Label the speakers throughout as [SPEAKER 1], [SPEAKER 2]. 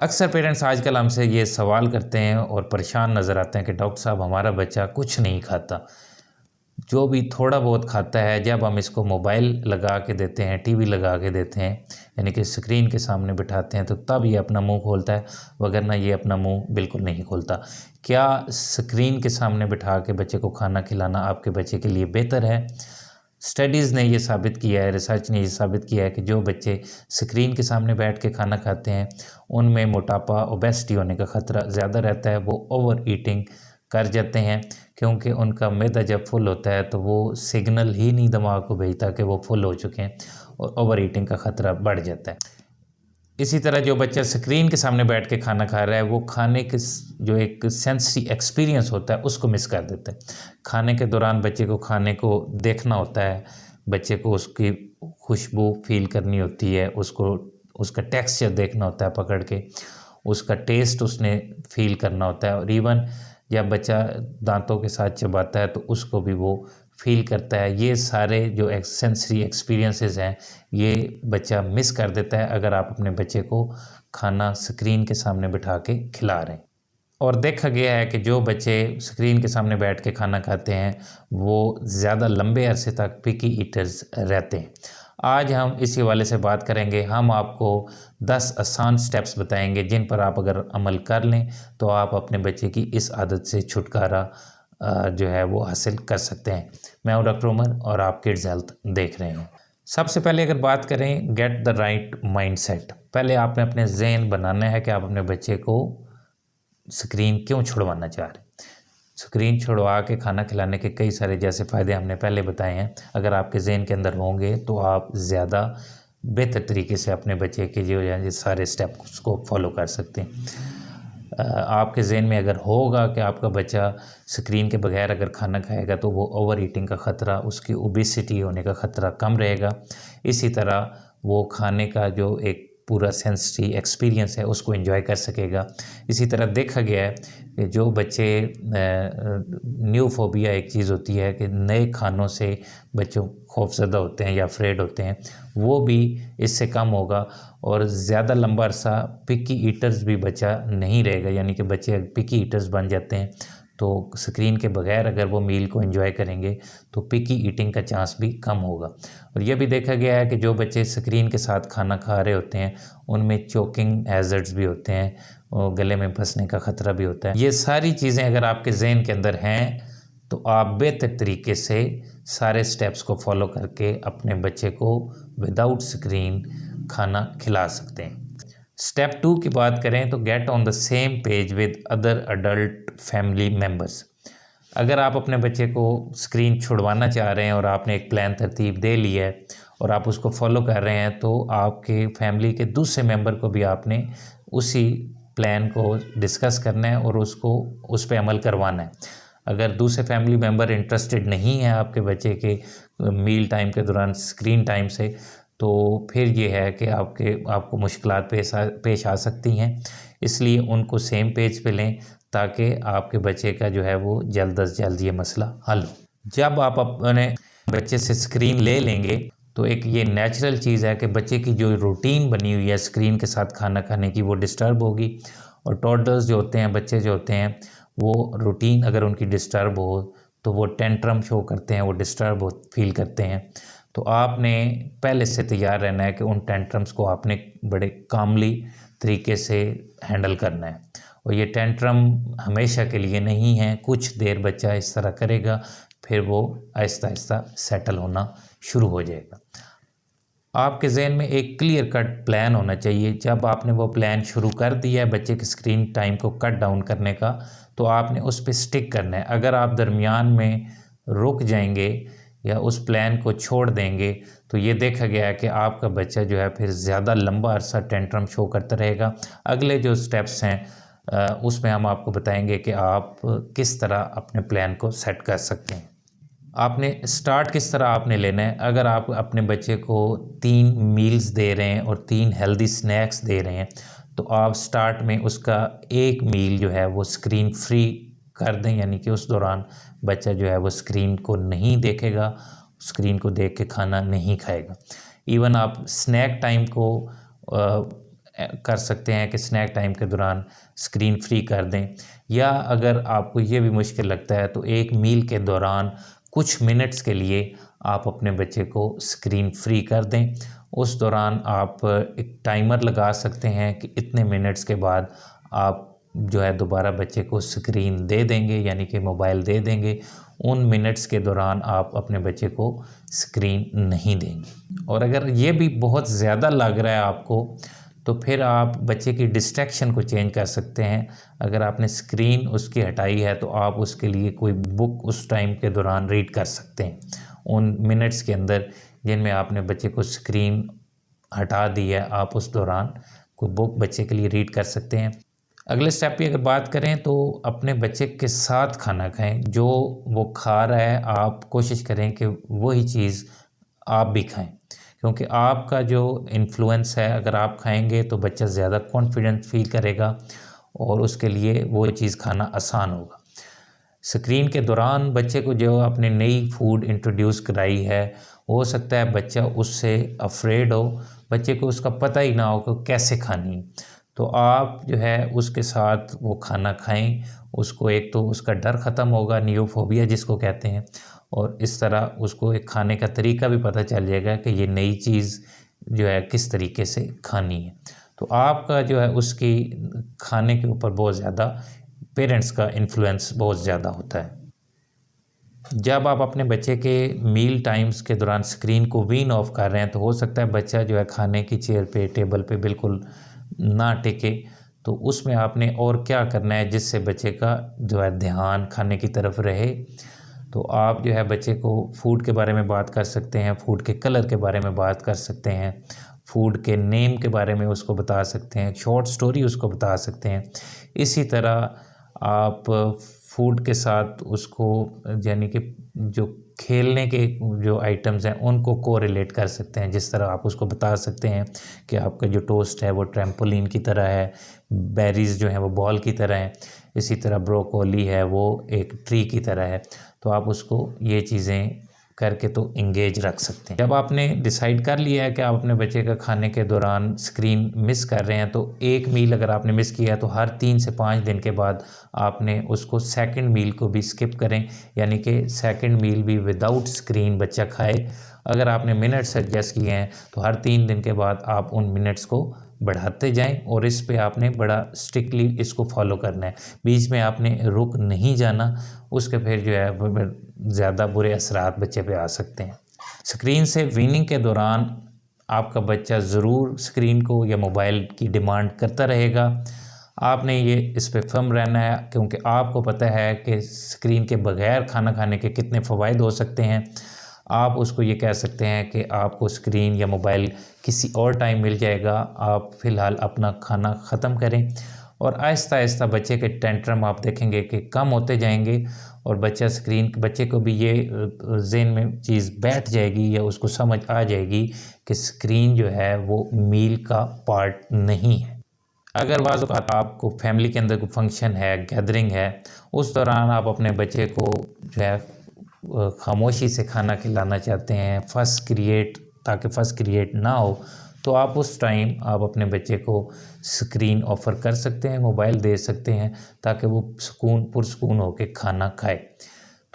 [SPEAKER 1] अक्सर पेरेंट्स आजकल हमसे ये सवाल करते हैं और परेशान नज़र आते हैं कि डॉक्टर साहब हमारा बच्चा कुछ नहीं खाता। जो भी थोड़ा बहुत खाता है जब हम इसको मोबाइल लगा के देते हैं, टीवी लगा के देते हैं, यानी कि स्क्रीन के सामने बिठाते हैं तो तब ये अपना मुँह खोलता है, वगरना ये अपना मुँह बिल्कुल नहीं खोलता। क्या स्क्रीन के सामने बिठा के बच्चे को खाना खिलाना आपके बच्चे के लिए बेहतर है? स्टडीज़ ने ये साबित किया है, रिसर्च ने ये साबित किया है कि जो बच्चे स्क्रीन के सामने बैठ के खाना खाते हैं, उनमें मोटापा, ओबेसिटी होने का ख़तरा ज़्यादा रहता है। वो ओवर ईटिंग कर जाते हैं क्योंकि उनका मैदा जब फुल होता है तो वो सिग्नल ही नहीं दिमाग को भेजता कि वो फुल हो चुके हैं और ओवर ईटिंग का ख़तरा बढ़ जाता है। इसी तरह जो बच्चा स्क्रीन के सामने बैठ के खाना खा रहा है वो खाने के जो एक सेंसरी एक्सपीरियंस होता है उसको मिस कर देता है। खाने के दौरान बच्चे को खाने को देखना होता है, बच्चे को उसकी खुशबू फील करनी होती है, उसको उसका टेक्सचर देखना होता है पकड़ के, उसका टेस्ट उसने फील करना होता है और इवन जब बच्चा दांतों के साथ चबाता है तो उसको भी वो फील करता है। ये सारे जो सेंसरी एक्सपीरियंसेस हैं ये बच्चा मिस कर देता है अगर आप अपने बच्चे को खाना स्क्रीन के सामने बिठा के खिला रहे हैं। और देखा गया है कि जो बच्चे स्क्रीन के सामने बैठ के खाना खाते हैं वो ज़्यादा लंबे अरसे तक पिकी ईटर्स रहते हैं। आज हम इसी हवाले से बात करेंगे। हम आपको 10 आसान स्टेप्स बताएंगे जिन पर आप अगर अमल कर लें तो आप अपने बच्चे की इस आदत से छुटकारा जो है वो हासिल कर सकते हैं। मैं हूं डॉक्टर उमर और आप किड्स हेल्थ देख रहे हैं। सबसे पहले अगर बात करें गेट द राइट माइंडसेट, पहले आपने अपने ज़हन बनाना है कि आप अपने बच्चे को स्क्रीन क्यों छुड़वाना चाह रहे हैं। स्क्रीन छुड़वा के खाना खिलाने के कई सारे जैसे फ़ायदे हमने पहले बताए हैं, अगर आपके ज़हन के अंदर होंगे तो आप ज़्यादा बेहतर तरीके से अपने बच्चे के जो है ये सारे स्टेप्स को फॉलो कर सकते हैं। आपके ज़हन में अगर होगा कि आपका बच्चा स्क्रीन के बगैर अगर खाना खाएगा तो वो ओवर ईटिंग का ख़तरा, उसकी ओबेसिटी होने का ख़तरा कम रहेगा। इसी तरह वो खाने का जो एक पूरा सेंसरी एक्सपीरियंस है उसको एंजॉय कर सकेगा। इसी तरह देखा गया है कि जो बच्चे न्यू फोबिया एक चीज़ होती है कि नए खानों से बच्चों खौफज़दा होते हैं या अफ्रेड होते हैं, वो भी इससे कम होगा और ज़्यादा लंबा अरसा पिकी ईटर्स भी बच्चा नहीं रहेगा। यानी कि बच्चे पिकी ईटर्स बन जाते हैं तो स्क्रीन के बगैर अगर वो मील को एंजॉय करेंगे तो पिकी ईटिंग का चांस भी कम होगा। और यह भी देखा गया है कि जो बच्चे स्क्रीन के साथ खाना खा रहे होते हैं उनमें चोकिंग हैज़र्ड्स भी होते हैं और गले में फंसने का ख़तरा भी होता है। ये सारी चीज़ें अगर आपके ज़हन के अंदर हैं तो आप बेहतर तरीके से सारे स्टेप्स को फॉलो करके अपने बच्चे को विदाउट स्क्रीन खाना खिला सकते हैं। स्टेप 2 की बात करें तो get on the same page with other adult family members. अगर आप अपने बच्चे को स्क्रीन छुड़वाना चाह रहे हैं और आपने एक प्लान तरतीब दे ली है और आप उसको फॉलो कर रहे हैं तो आपके फैमिली के दूसरे मेंबर को भी आपने उसी प्लान को डिस्कस करना है और उसको उस पे अमल करवाना है। अगर दूसरे फैमिली मेंबर इंटरेस्टेड नहीं है आपके बच्चे के मील टाइम के दौरान स्क्रीन टाइम से तो फिर ये है कि आपको मुश्किलात पेश आ सकती हैं। इसलिए उनको सेम पेज पे लें ताकि आपके बच्चे का जो है वो जल्द अज जल्द ये मसला हल हो। जब आप अपने बच्चे से स्क्रीन ले लेंगे तो एक ये नेचुरल चीज़ है कि बच्चे की जो रूटीन बनी हुई है स्क्रीन के साथ खाना खाने की वो डिस्टर्ब होगी और टॉडलर्स जो होते हैं, बच्चे जो होते हैं, वो रूटीन अगर उनकी डिस्टर्ब हो तो वो टेंट्रम शो करते हैं, वो डिस्टर्ब फील करते हैं। तो आपने पहले से तैयार रहना है कि उन टेंट्रम्स को आपने बड़े कामली तरीके से हैंडल करना है और ये टेंट्रम हमेशा के लिए नहीं है। कुछ देर बच्चा इस तरह करेगा फिर वो आहिस्ता आहिस्ता सेटल होना शुरू हो जाएगा। आपके ज़हन में एक क्लियर कट प्लान होना चाहिए। जब आपने वो प्लान शुरू कर दिया है बच्चे के स्क्रीन टाइम को कट डाउन करने का तो आपने उस पर स्टिक करना है। अगर आप दरमियान में रुक जाएंगे या उस प्लान को छोड़ देंगे तो ये देखा गया है कि आपका बच्चा जो है फिर ज़्यादा लंबा अरसा टेंट्रम शो करता रहेगा। अगले जो स्टेप्स हैं उसमें हम आपको बताएंगे कि आप किस तरह अपने प्लान को सेट कर सकते हैं। आपने स्टार्ट किस तरह आपने लेना है। अगर आप अपने बच्चे को 3 मील्स दे रहे हैं और 3 हेल्दी स्नैक्स दे रहे हैं तो आप स्टार्ट में उसका एक मील जो है वो स्क्रीन फ्री कर दें, यानी कि उस दौरान बच्चा जो है वो स्क्रीन को नहीं देखेगा, स्क्रीन को देख के खाना नहीं खाएगा। इवन आप स्नैक टाइम को कर सकते हैं कि स्नैक टाइम के दौरान स्क्रीन फ्री कर दें, या अगर आपको ये भी मुश्किल लगता है तो एक मील के दौरान कुछ मिनट्स के लिए आप अपने बच्चे को स्क्रीन फ्री कर दें। उस दौरान आप एक टाइमर लगा सकते हैं कि इतने मिनट्स के बाद आप जो है दोबारा बच्चे को स्क्रीन दे देंगे, यानी कि मोबाइल दे देंगे। उन मिनट्स के दौरान आप अपने बच्चे को स्क्रीन नहीं देंगे। और अगर ये भी बहुत ज़्यादा लग रहा है आपको, तो फिर आप बच्चे की डिस्ट्रैक्शन को चेंज कर सकते हैं। अगर आपने स्क्रीन उसकी हटाई है तो आप उसके लिए कोई बुक उस टाइम के दौरान रीड कर सकते हैं, उन मिनट्स के अंदर जिनमें आपने बच्चे को स्क्रीन हटा दी है। आप उस दौरान कोई बुक बच्चे के लिए रीड कर सकते हैं। अगले स्टेप की अगर बात करें तो अपने बच्चे के साथ खाना खाएं। जो वो खा रहा है आप कोशिश करें कि वही चीज़ आप भी खाएं, क्योंकि आपका जो इन्फ्लुएंस है, अगर आप खाएंगे तो बच्चा ज़्यादा कॉन्फिडेंट फील करेगा और उसके लिए वो चीज़ खाना आसान होगा। स्क्रीन के दौरान बच्चे को जो आपने नई फूड इंट्रोड्यूस कराई है, हो सकता है बच्चा उससे अफ्रेड हो, बच्चे को उसका पता ही ना हो कि कैसे खानी है। तो आप जो है उसके साथ वो खाना खाएं, उसको एक तो उसका डर ख़त्म होगा, नियोफोबिया जिसको कहते हैं, और इस तरह उसको एक खाने का तरीका भी पता चल जाएगा कि ये नई चीज़ जो है किस तरीके से खानी है। तो आपका जो है उसकी खाने के ऊपर बहुत ज़्यादा पेरेंट्स का इन्फ्लुएंस बहुत ज़्यादा होता है। जब आप अपने बच्चे के मील टाइम्स के दौरान स्क्रीन को वीन ऑफ कर रहे हैं तो हो सकता है बच्चा जो है खाने की चेयर पे, टेबल पे बिल्कुल ना टिके। तो उसमें आपने और क्या करना है जिससे बच्चे का जो है ध्यान खाने की तरफ रहे। तो आप जो है बच्चे को फूड के बारे में बात कर सकते हैं, फूड के कलर के बारे में बात कर सकते हैं, फूड के नेम के बारे में उसको बता सकते हैं, शॉर्ट स्टोरी उसको बता सकते हैं। इसी तरह आप फूड के साथ उसको यानी कि जो खेलने के जो आइटम्स हैं उनको कोरिलेट कर सकते हैं। जिस तरह आप उसको बता सकते हैं कि आपका जो टोस्ट है वो ट्रैम्पोलिन की तरह है, बेरीज़ जो हैं वो बॉल की तरह हैं, इसी तरह ब्रोकोली है वो एक ट्री की तरह है। तो आप उसको ये चीज़ें करके तो इंगेज रख सकते हैं। जब आपने डिसाइड कर लिया है कि आप अपने बच्चे का खाने के दौरान स्क्रीन मिस कर रहे हैं, तो एक मील अगर आपने मिस किया है तो हर 3 से 5 दिन के बाद आपने उसको सेकंड मील को भी स्किप करें, यानी कि सेकंड मील भी विदाउट स्क्रीन बच्चा खाए। अगर आपने मिनट्स एडजस्ट किए हैं तो हर 3 दिन के बाद आप उन मिनट्स को बढ़ाते जाएं, और इस पे आपने बड़ा स्ट्रिक्टली इसको फॉलो करना है। बीच में आपने रुक नहीं जाना, उसके फिर जो है ज़्यादा बुरे असरात बच्चे पे आ सकते हैं। स्क्रीन से वीनिंग के दौरान आपका बच्चा ज़रूर स्क्रीन को या मोबाइल की डिमांड करता रहेगा। आपने ये इस पे फर्म रहना है, क्योंकि आपको पता है कि स्क्रीन के बगैर खाना खाने के कितने फ़वाइद हो सकते हैं। आप उसको ये कह सकते हैं कि आपको स्क्रीन या मोबाइल किसी और टाइम मिल जाएगा, आप फ़िलहाल अपना खाना ख़त्म करें। और आहिस्ता आहिस्ता बच्चे के टेंट्रम आप देखेंगे कि कम होते जाएंगे, और बच्चे को भी ये ज़हन में चीज़ बैठ जाएगी या उसको समझ आ जाएगी कि स्क्रीन जो है वो मील का पार्ट नहीं है। अगर बाज़ औक़ात आपको फैमिली के अंदर कोई फंक्शन है, गैदरिंग है, उस दौरान आप अपने बच्चे को जो है खामोशी से खाना खिलाना चाहते हैं, ताकि फस क्रिएट ना हो, तो आप उस टाइम आप अपने बच्चे को स्क्रीन ऑफ़र कर सकते हैं, मोबाइल दे सकते हैं, ताकि वो पुरसकून होके खाना खाए।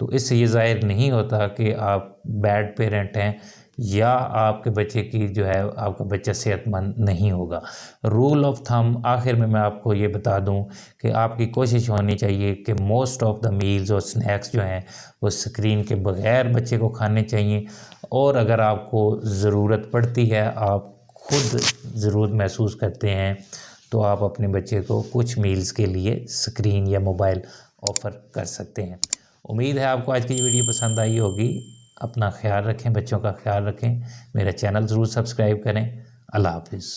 [SPEAKER 1] तो इससे ये ज़ाहिर नहीं होता कि आप बैड पेरेंट हैं या आपके बच्चे की जो है आपका बच्चा सेहतमंद नहीं होगा। रूल ऑफ थंब आखिर में मैं आपको ये बता दूं कि आपकी कोशिश होनी चाहिए कि मोस्ट ऑफ द मील्स और स्नैक्स जो हैं वो स्क्रीन के बगैर बच्चे को खाने चाहिए। और अगर आपको ज़रूरत पड़ती है, आप खुद ज़रूरत महसूस करते हैं, तो आप अपने बच्चे को कुछ मील्स के लिए स्क्रीन या मोबाइल ऑफ़र कर सकते हैं। उम्मीद है आपको आज की ये वीडियो पसंद आई होगी। अपना ख्याल रखें, बच्चों का ख्याल रखें, मेरा चैनल ज़रूर सब्सक्राइब करें। अल्लाह हाफ़िज़।